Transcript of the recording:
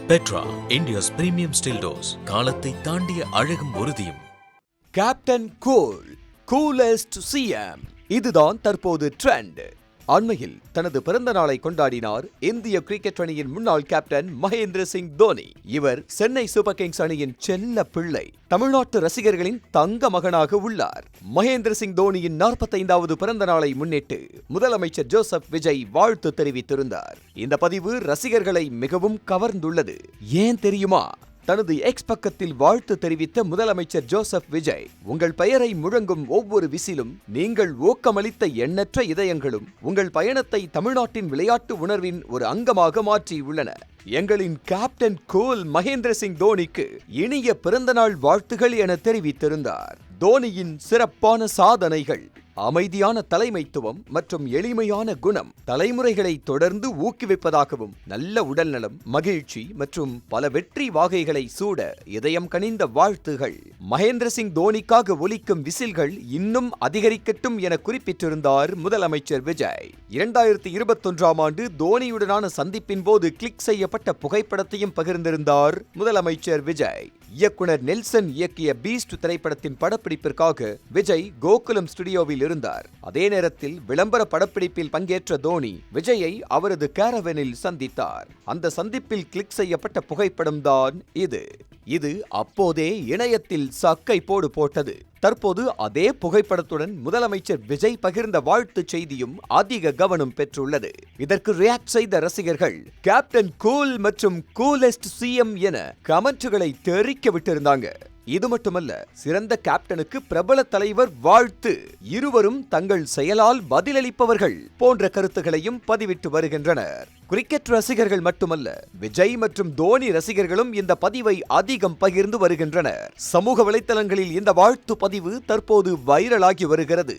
Petra, India's premium still dose. காலத்தை தாண்டிய அழகும் உறுதியும். கேப்டன் கூல், கூலெஸ்ட் சிஎம், இதுதான் தற்போது ட்ரெண்ட். அண்மையில் தனது பிறந்த நாளை கொண்டாடினார் இந்திய கிரிக்கெட் அணியின் முன்னாள் கேப்டன் மகேந்திர சிங் தோனி. இவர் சென்னை சூப்பர் கிங்ஸ் அணியின் செல்ல பிள்ளை, தமிழ்நாட்டு ரசிகர்களின் தங்க மகனாக உள்ளார். மகேந்திர சிங் தோனியின் 45வது பிறந்த நாளை முன்னிட்டு முதலமைச்சர் ஜோசப் விஜய் வாழ்த்து தெரிவித்திருந்தார். இந்த பதிவு ரசிகர்களை மிகவும் கவர்ந்துள்ளது. ஏன் தெரியுமா? தனது எக்ஸ் பக்கத்தில் வாழ்த்து தெரிவித்த முதலமைச்சர் ஜோசப் விஜய், உங்கள் பெயரை முழங்கும் ஒவ்வொரு விசிலும், நீங்கள் ஊக்கமளித்த எண்ணற்ற இதயங்களும் உங்கள் பயணத்தை தமிழ்நாட்டின் விளையாட்டு உணர்வின் ஒரு அங்கமாக மாற்றியுள்ளன. எங்களின் கேப்டன் கூல் மகேந்திர சிங் தோனிக்கு இனிய பிறந்தநாள் வாழ்த்துகள் என தெரிவித்திருந்தார். தோனியின் சிறப்பான சாதனைகள், அமைதியான தலைமைத்துவம் மற்றும் எளிமையான குணம் தலைமுறைகளை தொடர்ந்து ஊக்குவிப்பதாகவும், நல்ல உடல்நலம், மகிழ்ச்சி மற்றும் பல வெற்றி வாகைகளை சூட இதயம் கனிந்த வாழ்த்துகள். மகேந்திர சிங் தோனிக்காக ஒலிக்கும் விசில்கள் இன்னும் அதிகரிக்கட்டும் என குறிப்பிட்டிருந்தார் முதலமைச்சர் விஜய். 2021ஆம் ஆண்டு தோனியுடனான சந்திப்பின் போது கிளிக் செய்யப்பட்ட புகைப்படத்தையும் பகிர்ந்திருந்தார் முதலமைச்சர் விஜய். இயக்குனர் நெல்சன் இயக்கிய பீஸ்ட் திரைப்படத்தின் படப்பிடிப்பிற்காக விஜய் கோகுலம் ஸ்டுடியோவில் இருந்தார். அதே நேரத்தில் விளம்பர படப்பிடிப்பில் பங்கேற்ற தோனி விஜயை அவரது கேரவனில் சந்தித்தார். அந்த சந்திப்பில் கிளிக் செய்யப்பட்ட புகைப்படம் தான் இது அப்போதே இணையத்தில் சக்கை போட்டது. தற்போது அதே புகைப்படத்துடன் முதலமைச்சர் விஜய் பகிர்ந்த வாழ்த்து செய்தியும் அதிக கவனம் பெற்றுள்ளது. இதற்கு ரியாக்ட் செய்த ரசிகர்கள் கேப்டன் கூல் மற்றும் கூலெஸ்ட் சிஎம் என கமெண்ட்களை தெரிவிக்க விட்டிருந்தாங்க. இது மட்டுமல்ல, சிறந்த கேப்டனுக்கு பிரபல தலைவர் வாழ்த்து, இருவரும் தங்கள் செயலால் பதிலளிப்பவர்கள் போன்ற கருத்துகளையும் பதிவிட்டு வருகின்றனர். கிரிக்கெட் ரசிகர்கள் மட்டுமல்ல, விஜய் மற்றும் தோனி ரசிகர்களும் இந்த பதிவை அதிகம் பகிர்ந்து வருகின்றனர். சமூக வலைத்தளங்களில் இந்த வாழ்த்து பதிவு தற்போது வைரலாகி வருகிறது.